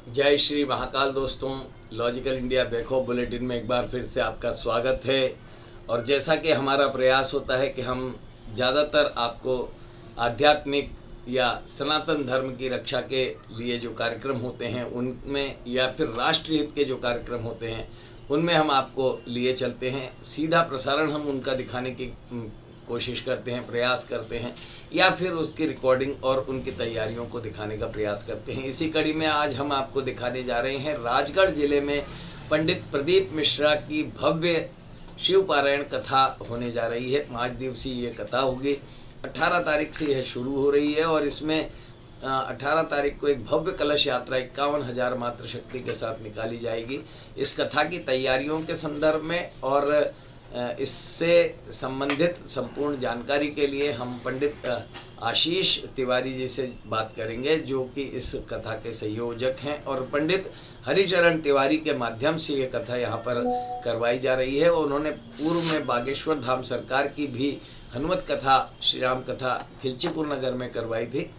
जय श्री महाकाल दोस्तों, logical India बैकऑफ bulletin में एक बार फिर से आपका स्वागत है। और जैसा कि हमारा प्रयास होता है कि हम ज़्यादातर आपको आध्यात्मिक या सनातन धर्म की रक्षा के लिए जो कार्यक्रम होते हैं उनमें, या फिर राष्ट्रीय हित के जो कार्यक्रम होते हैं उनमें हम आपको लिए चलते हैं। सीधा प्रसारण हम उनका दिखाने की कोशिश करते हैं, प्रयास करते हैं, या फिर उसकी रिकॉर्डिंग और उनकी तैयारियों को दिखाने का प्रयास करते हैं। इसी कड़ी में आज हम आपको दिखाने जा रहे हैं राजगढ़ जिले में पंडित प्रदीप मिश्रा की भव्य शिव पारायण कथा होने जा रही है। 5 दिवसीय ये कथा होगी। 18 तारीख से यह शुरू हो रही है और इसमें 18 तारीख को एक भव्य कलश यात्रा 51,000 मात्र शक्ति के साथ निकाली जाएगी। इस कथा की तैयारियों के संदर्भ में और इससे संबंधित संपूर्ण जानकारी के लिए हम पंडित आशीष तिवारी जी से बात करेंगे, जो कि इस कथा के संयोजक हैं, और पंडित हरिचरण तिवारी के माध्यम से ये कथा यहाँ पर करवाई जा रही है। और उन्होंने पूर्व में बागेश्वर धाम सरकार की भी हनुमत कथा, श्री राम कथा खिलचीपुर नगर में करवाई थी।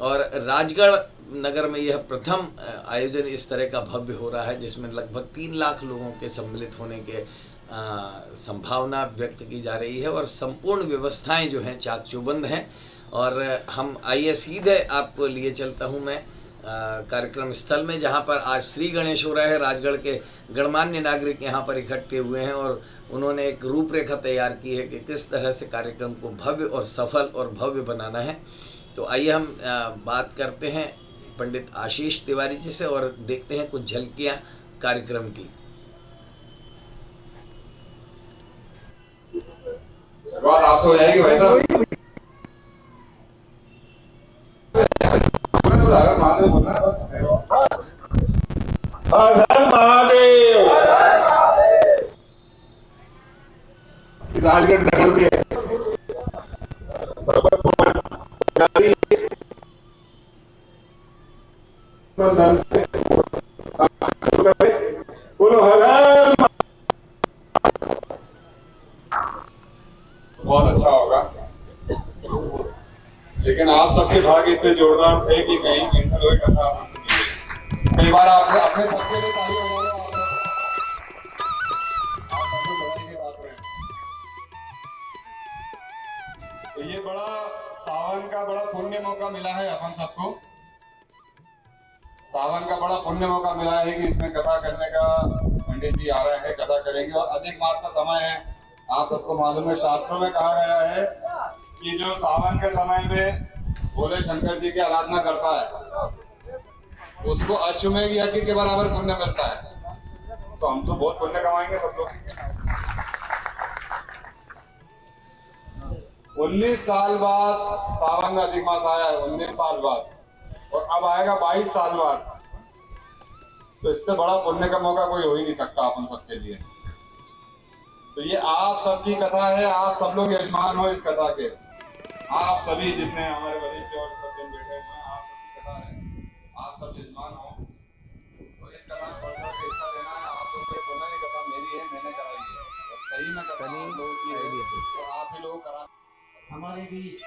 और राजगढ़ नगर में यह प्रथम आयोजन इस तरह का भव्य हो रहा है, जिसमें लगभग 3 लाख लोगों के सम्मिलित होने के संभावना व्यक्त की जा रही है। और संपूर्ण व्यवस्थाएं जो हैं चाक चौबंद हैं। और हम आइए सीधे आपको लिए चलता हूं मैं कार्यक्रम स्थल में, जहां पर आज श्री गणेश हो रहा है। राजगढ़ के गणमान्य नागरिक यहां पर इकट्ठे हुए हैं और उन्होंने एक रूपरेखा तैयार की है कि किस तरह से कार्यक्रम को भव्य और सफल और भव्य बनाना है। तो आइए हम बात करते हैं पंडित आशीष तिवारी जी से और देखते हैं कुछ झलकियाँ कार्यक्रम की। शुरुआत आपसे हो जाएगी भाई साहब। महादेव बोलना है बस। हर हर महादेव। राजगढ़ नगर में बोलो हर हर। बहुत अच्छा होगा, लेकिन आप सबके भाग्य इतने जोरदार थे कि कहीं कैंसिल हुए कथा। कई बार आप अपने सबके लिए ताली बजा रहे हैं। तो ये बड़ा सावन का बड़ा पुण्य मौका मिला है अपन सबको। सावन का बड़ा पुण्य मौका मिला है कि इसमें कथा करने का। पंडित जी आ रहे हैं, कथा करेंगे और अधिक मास का समय है। आप सबको मालूम है, शास्त्रों में कहा गया है कि जो सावन के समय में भोले शंकर जी की आराधना करता है उसको अश्वमेध यज्ञ के बराबर पुण्य मिलता है। तो हम तो बहुत पुण्य कमाएंगे सब लोग। 19 साल बाद सावन में अधिक मास आया है, 19 साल बाद, और अब आएगा 22 साल बाद। तो इससे बड़ा पुण्य का मौका कोई हो ही नहीं सकता अपन सबके लिए। तो ये आप सबकी कथा है, आप सब लोग यजमान हो इस कथा के। आप सभी जितने हमारे वरिष्ठ और सज्जन बैठे हुए हैं, आप सबकी कथा है, आप सब यजमान हो। तो इस कथा में बढ़कर के हिस्सा देना है। आप लोग को बोलना नहीं, कथा मेरी है, मैंने कराई है, और सही में कथा आप लोगों की है और आप ही लोग करा। हमारे बीच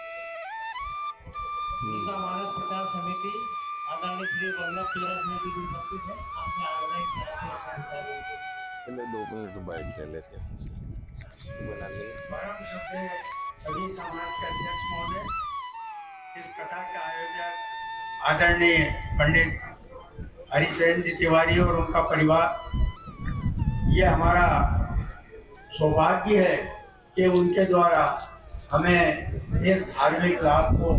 मानव प्रचार समिति आदरणीय श्री वल्लभ तीरथ में भी उपस्थित है। आपने आग्रह चलो 2 मिनट बैठ के लेते हैं, बना लेंगे। परम श्रद्धेय सभी समाज के अध्यक्ष महोदय, इस कथा का आयोजक आदरणीय पंडित हरिचरण जी तिवारी और उनका परिवार, ये हमारा सौभाग्य है कि उनके द्वारा हमें इस धार्मिक लाभ को।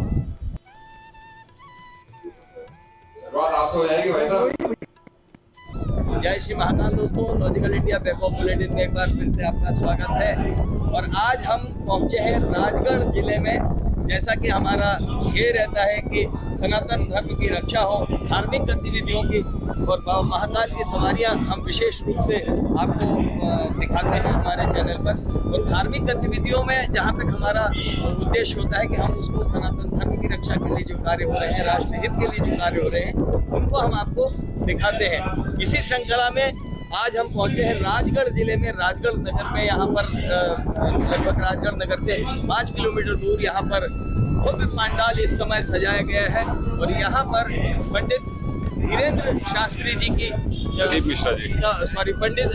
शुरुआत आपसे हो जाएगी भाई साहब। जय श्री महाकाल दोस्तों, लॉजिकल इंडिया बैकऑफ बुलेटिन में एक बार फिर से आपका स्वागत है। और आज हम पहुंचे हैं राजगढ़ जिले में। जैसा कि हमारा ये रहता है कि सनातन धर्म की रक्षा हो, धार्मिक गतिविधियों की और महाकाल की सवारियां हम विशेष रूप से आपको दिखाते हैं हमारे चैनल पर। और धार्मिक गतिविधियों में जहां तक हमारा उद्देश्य होता है कि हम उसको सनातन धर्म की रक्षा के लिए जो कार्य हो रहे हैं, राष्ट्र हित के लिए जो कार्य हो रहे हैं, उनको हम आपको दिखाते हैं। इसी श्रृंखला में आज हम पहुंचे हैं राजगढ़ जिले में, राजगढ़ नगर में। यहाँ पर लगभग राजगढ़ नगर से 5 किलोमीटर दूर यहाँ पर भव्य पंडाल इस समय सजाया गया है। और यहाँ पर पंडित धीरेन्द्र शास्त्री जी की, प्रदीप मिश्रा जी, पंडित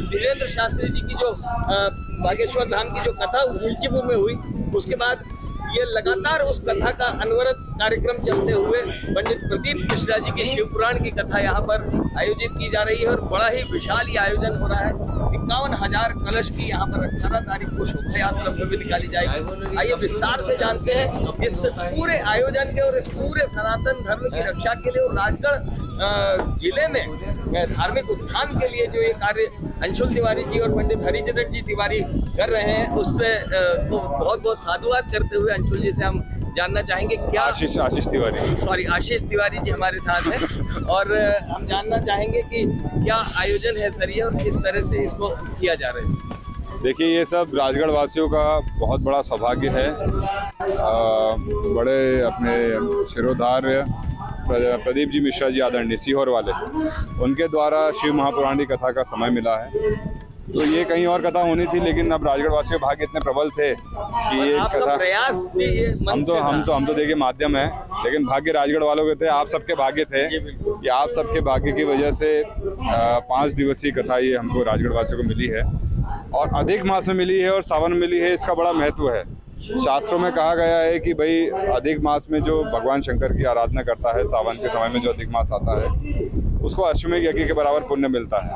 धीरेन्द्र शास्त्री जी की जो बागेश्वर धाम की जो कथा नीचीपुर में हुई, उसके बाद ये लगातार उस कथा का अनवरत कार्यक्रम चलते हुए पंडित प्रदीप मिश्रा जी की शिव पुराण की कथा यहाँ पर आयोजित की जा रही है और बड़ा ही विशाल ये आयोजन हो रहा है। 51,000 कलश की यहाँ पर 18 तारीख को शोभा यात्रा भी निकाली जाएगी। आइए विस्तार से जानते हैं इस पूरे आयोजन के और इस पूरे सनातन धर्म की रक्षा के लिए और राजगढ़ जिले में धार्मिक उत्थान के लिए जो ये कार्य अंशुल तिवारी जी और पंडित हरिचरण जी तिवारी कर रहे हैं, उससे तो बहुत बहुत साधुवाद करते हुए अंशुल जी से हम जानना चाहेंगे क्या आशीष तिवारी जी हमारे साथ हैं और हम जानना चाहेंगे कि क्या आयोजन है सर ये और किस तरह से इसको किया जा रहा है। देखिए ये सब राजगढ़ वासियों का बहुत बड़ा सौभाग्य है। बड़े अपने शिरोधार्य प्रदीप जी मिश्रा जी आदरणीय सीहोर वाले, उनके द्वारा शिव महापुराण की कथा का समय मिला है। तो ये कहीं और कथा होनी थी, लेकिन अब राजगढ़ वासियों के भाग्य इतने प्रबल थे कि ये कथा प्रयास भी ये हम तो देखिए माध्यम है, लेकिन भाग्य राजगढ़ वालों के थे, आप सबके भाग्य थे कि आप सबके भाग्य की वजह से 5 दिवसीय कथा ये हमको राजगढ़ वासियों को मिली है और अधिक मास में मिली है और सावन में मिली है। इसका बड़ा महत्व है। शास्त्रों में कहा गया है कि भाई अधिक मास में जो भगवान शंकर की आराधना करता है, सावन के समय में जो अधिक मास आता है, उसको अश्वमेध यज्ञ के बराबर पुण्य मिलता है।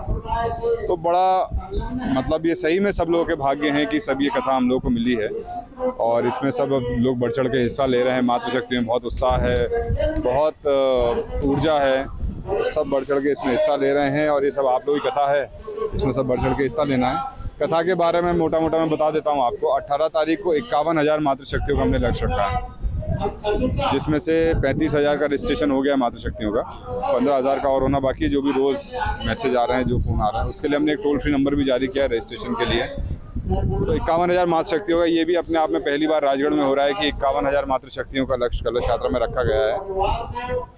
तो बड़ा मतलब ये सही में सब लोगों के भाग्य हैं कि सब ये कथा हम लोग को मिली है और इसमें सब लोग बढ़ चढ़ के हिस्सा ले रहे हैं। मातृशक्ति में बहुत उत्साह है, बहुत ऊर्जा है, सब बढ़ चढ़ के इसमें हिस्सा ले रहे हैं और ये सब आप लोगों की कथा है, इसमें सब बढ़ चढ़ के हिस्सा लेना है। कथा के बारे में मोटा मोटा मैं बता देता हूँ आपको। 18 तारीख को 51,000 मातृशक्तियों का हमने लक्ष्य रखा है, जिसमें से 35,000 का रजिस्ट्रेशन हो गया मातृशक्तियों का, 15,000 का और होना बाकी है। जो भी रोज़ मैसेज आ रहे हैं, जो फ़ोन आ रहा है, उसके लिए हमने एक टोल फ्री नंबर भी जारी किया है रजिस्ट्रेशन के लिए। तो 51,000 मातृशक्तियों का ये भी अपने आप में पहली बार राजगढ़ में हो रहा है कि 51,000 मातृशक्तियों का लक्ष्य कलश यात्रा में रखा गया है।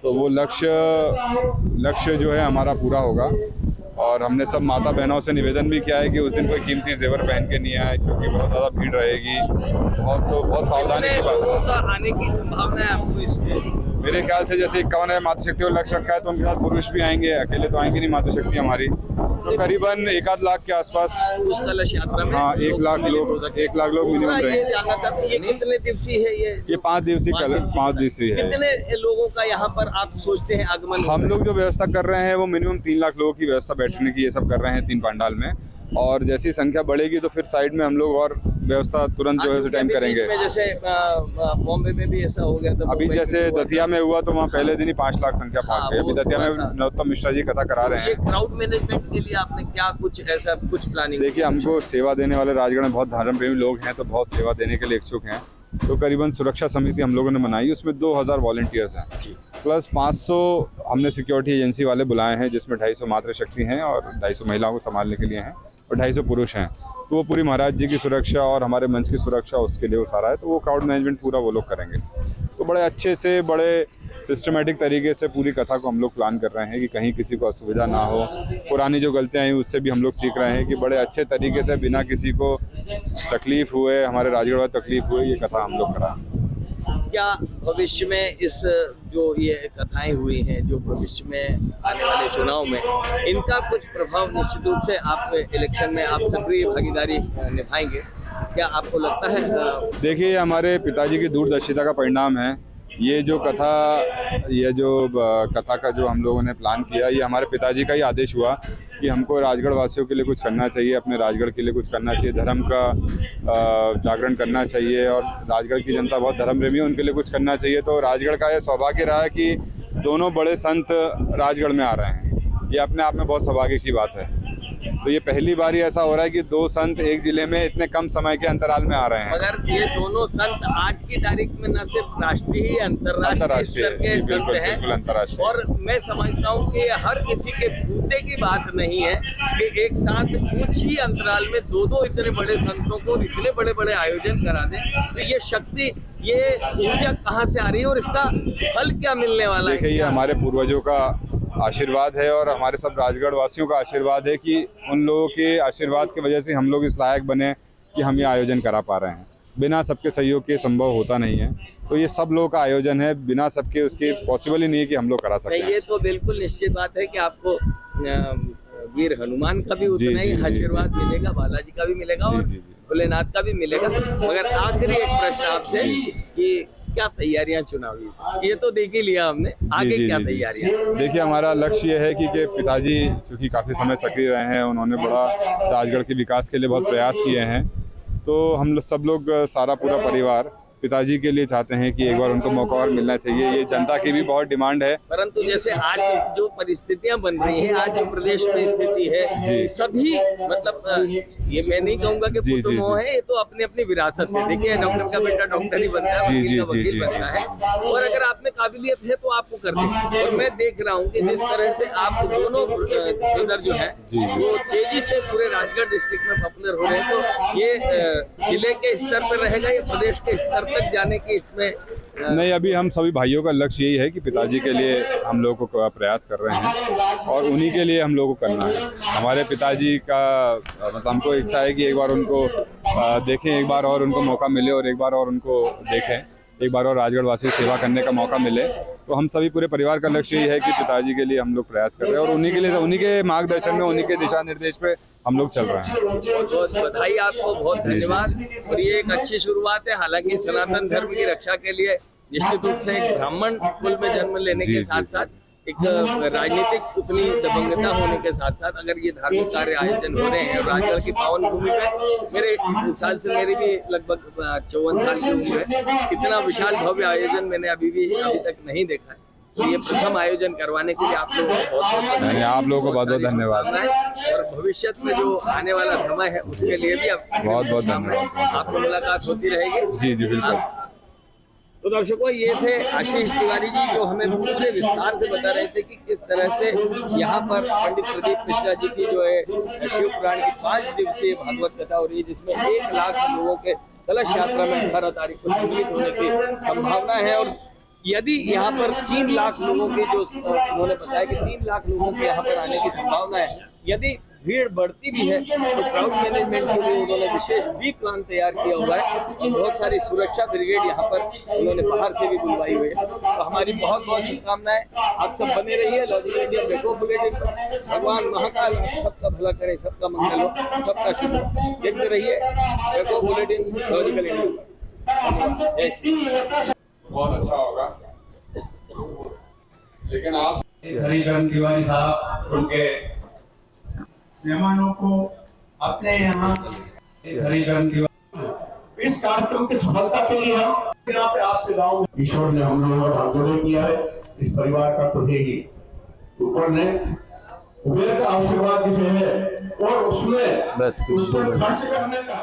तो वो लक्ष्य जो है हमारा पूरा होगा और हमने सब माता बहनों से निवेदन भी किया है कि उस दिन कोई कीमती जेवर पहन के नहीं आए, क्योंकि बहुत ज़्यादा भीड़ रहेगी। बहुत सावधानी की बात है। आने की संभावना है आपको इसके? मेरे ख्याल से जैसे 51,000 मातृशक्तियों का लक्ष्य रखा है तो उनके साथ पुरुष भी आएंगे, अकेले तो आएंगे नहीं मातृशक्ति हमारी। तो करीबन 1-8 लाख के आसपास उस कलश यात्रा में 1 लाख लोग मिनिमम रहेंगे। ये कितने दिवसीय है ये 5 दिवसीय है। कितने लोगों का यहाँ पर आप सोचते हैं आगमन? हम लोग जो व्यवस्था कर रहे हैं वो मिनिमम 3 लाख लोगों की व्यवस्था बैठने की ये सब कर रहे हैं 3 पंडाल में, और जैसी संख्या बढ़ेगी तो फिर साइड में हम लोग और व्यवस्था तुरंत जो है टाइम करेंगे। जैसे बॉम्बे में भी ऐसा हो गया था, अभी जैसे दतिया में हुआ तो वहाँ पहले दिन ही 5 लाख संख्या पहुँच गई। अभी दतिया में नरोत्तम मिश्रा जी कथा करा रहे हैं। क्राउड मैनेजमेंट के लिए आपने क्या कुछ ऐसा प्लानिंग? देखिए हमको सेवा देने वाले राजगढ़ में बहुत धर्म प्रेमी लोग हैं, तो बहुत सेवा देने के लिए इच्छुक हैं। तो करीबन सुरक्षा समिति हम लोगों ने बनाई, उसमें 2,000 वॉलंटियर्स हैं, प्लस 500 हमने सिक्योरिटी एजेंसी वाले बुलाए हैं, जिसमें 250 मातृशक्ति हैं और 250 महिलाओं को संभालने के लिए हैं और 250 पुरुष हैं। तो वो पूरी महाराज जी की सुरक्षा और हमारे मंच की सुरक्षा उसके लिए वो सारा है। तो वो क्राउड मैनेजमेंट पूरा वो लोग करेंगे। तो बड़े अच्छे से बड़े सिस्टमेटिक तरीके से पूरी कथा को हम लोग प्लान कर रहे हैं कि कहीं किसी को असुविधा ना हो। पुरानी जो गलतियाँ हुई उससे भी हम लोग सीख रहे हैं कि बड़े अच्छे तरीके से बिना किसी को तकलीफ हुए, हमारे राजगढ़ में तकलीफ हुए, ये कथा हम लोग कराएं। क्या भविष्य में इस जो ये कथाएं हुई हैं, जो भविष्य में आने वाले चुनाव में इनका कुछ प्रभाव निश्चित रूप से आप इलेक्शन में आप सक्रिय भागीदारी निभाएंगे, क्या आपको लगता है? देखिए हमारे पिताजी की दूरदर्शिता का परिणाम है ये जो कथा का जो हम लोगों ने प्लान किया। ये हमारे पिताजी का ही आदेश हुआ कि हमको राजगढ़ वासियों के लिए कुछ करना चाहिए, अपने राजगढ़ के लिए कुछ करना चाहिए, धर्म का जागरण करना चाहिए और राजगढ़ की जनता बहुत धर्म प्रेमी है, उनके लिए कुछ करना चाहिए। तो राजगढ़ का ये सौभाग्य रहा है कि दोनों बड़े संत राजगढ़ में आ रहे हैं। ये अपने आप में बहुत सौभाग्य की बात है। तो ये पहली बार ही ऐसा हो रहा है कि 2 संत एक जिले में इतने कम समय के अंतराल में आ रहे हैं। मगर ये दोनों संत आज की तारीख में न सिर्फ राष्ट्रीय अंतर्राष्ट्रीय स्तर के संत हैं, और मैं समझता हूँ कि हर किसी के बूते की बात नहीं है कि एक साथ कुछ ही अंतराल में 2 इतने बड़े संतों को इतने बड़े बड़े आयोजन करा दें। तो ये शक्ति, ये ऊर्जा कहाँ से आ रही है और इसका फल क्या मिलने वाला है? देखिए ये हमारे पूर्वजों का आशीर्वाद है और हमारे सब राजगढ़ वासियों का आशीर्वाद है कि उन लोगों के आशीर्वाद की वजह से हम लोग इस लायक बने कि हम ये आयोजन करा पा रहे हैं। बिना सबके सहयोग के संभव होता नहीं है। तो ये सब लोगों का आयोजन है, बिना सबके उसके पॉसिबल ही नहीं है कि हम लोग करा सकते नहीं, ये तो बिल्कुल निश्चित बात है कि आपको वीर हनुमान का भी उतना ही आशीर्वाद मिलेगा, बालाजी का भी मिलेगा और भोलेनाथ का भी मिलेगा। मगर आखिरी एक प्रश्न आपसे कि क्या तैयारियां चुनावी से? ये तो देख ही लिया हमने, आगे क्या तैयारियां? देखिए, हमारा लक्ष्य ये है कि पिताजी चूँकि काफ़ी समय सक्रिय रहे हैं, उन्होंने बड़ा राजगढ़ के विकास के लिए बहुत प्रयास किए हैं। तो हम लोग सब लोग सारा पूरा परिवार पिताजी के लिए चाहते हैं कि एक बार उनको मौका और मिलना चाहिए। ये जनता की भी बहुत डिमांड है। परंतु जैसे आज जो परिस्थितियां बन रही हैं, आज जो प्रदेश में स्थिति है, सभी मतलब ये मैं नहीं कहूंगा कि पुत्र मोह है, ये तो अपनी अपनी विरासत है। देखिए, डॉक्टर का बेटा डॉक्टर ही बनता है, वकील का वकील बनता है, और अगर आप में काबिलियत है तो आपको कर दें। और मैं देख रहा हूँ कि जिस तरह से आप दोनों ब्रदर जो है वो तेजी से पूरे राजगढ़ डिस्ट्रिक्ट में पॉपुलर हो रहे हैं, तो ये जिले के स्तर पर रहेगा, ये प्रदेश के स्तर तक जाने की इसमें नहीं, अभी हम सभी भाइयों का लक्ष्य यही है कि पिताजी के लिए हम लोग को प्रयास कर रहे हैं और उन्हीं के लिए हम लोग को करना है। हमारे पिताजी का मतलब हमको इच्छा है कि एक बार उनको देखें, एक बार और उनको मौका मिले और एक बार और उनको देखें, एक बार और राजगढ़ वासी सेवा करने का मौका मिले। तो हम सभी पूरे परिवार का लक्ष्य ये है कि पिताजी के लिए हम लोग प्रयास कर रहे हैं और उन्हीं के लिए, उन्हीं के मार्गदर्शन में, उन्हीं के दिशा निर्देश पे हम लोग चल रहे हैं। बहुत बहुत बधाई आपको, बहुत धन्यवाद। और ये एक अच्छी शुरुआत है। हालांकि सनातन धर्म की रक्षा के लिए निश्चित रूप से एक ब्राह्मण कुल में जन्म लेने के साथ साथ एक राजनीतिक उतनी दबंगता होने के साथ साथ अगर ये धार्मिक कार्य आयोजन हो रहे हैं और राजगढ़ की पावन भूमि पे, मेरे साल से मेरी भी लगभग 54 साल की उम्र है, इतना विशाल भव्य आयोजन मैंने अभी तक नहीं देखा है। तो ये प्रथम आयोजन करवाने के लिए आप लोगों को आप लोगों को बहुत बहुत धन्यवाद और भविष्य में जो आने वाला समय है उसके लिए भी बहुत बहुत धन्यवाद। आपको मुलाकात होती रहेगी। जी बिल्कुल। तो दर्शकों, ये थे आशीष तिवारी जी जो हमें पूरे विस्तार से बता रहे थे कि किस तरह से यहाँ पर पंडित प्रदीप मिश्रा जी की जो है शिव पुराण की 5 दिवसीय भागवत कथा हो रही है, जिसमें 1 लाख लोगों के कलश यात्रा में 18 तारीख को सम्मिलित होने की संभावना है। और यदि यहाँ पर 3 लाख लोगों की, जो उन्होंने बताया कि 3 लाख लोगों के यहाँ पर आने की संभावना है, यदि भीड़ बढ़ती भी है तो क्राउड मैनेजमेंट के लिए उन्होंने विशेष बी प्लान तैयार किया हुआ है। तो बहुत सारी सुरक्षा ब्रिगेड यहाँ पर उन्होंने बाहर से भी बुलवाई हुई है। तो हमारी बहुत बहुत शुभकामनाएं, आप सब बने रहिए लॉजिकल इंडिया बेको बुलेटिन पर। भगवान महाकाल सबका भला करे, सबका मंगल हो, सबका शुभ हो। देखते रहिए बेको बुलेटिन लॉजिकल इंडिया। जय श्री राम। बहुत अच्छा होगा, लेकिन आप हरिचरण तिवारी साहब उनके मेहमानों को अपने यहाँ हरिचरण तिवारी इस कार्यक्रम की सफलता के लिए हम यहाँ पे आपके गांव में ईश्वर ने हम लोगों का आंदोलन किया है। इस परिवार का तो है ही, ऊपर ने कुबेर का आशीर्वाद जिसे है और उसमें खर्च करने का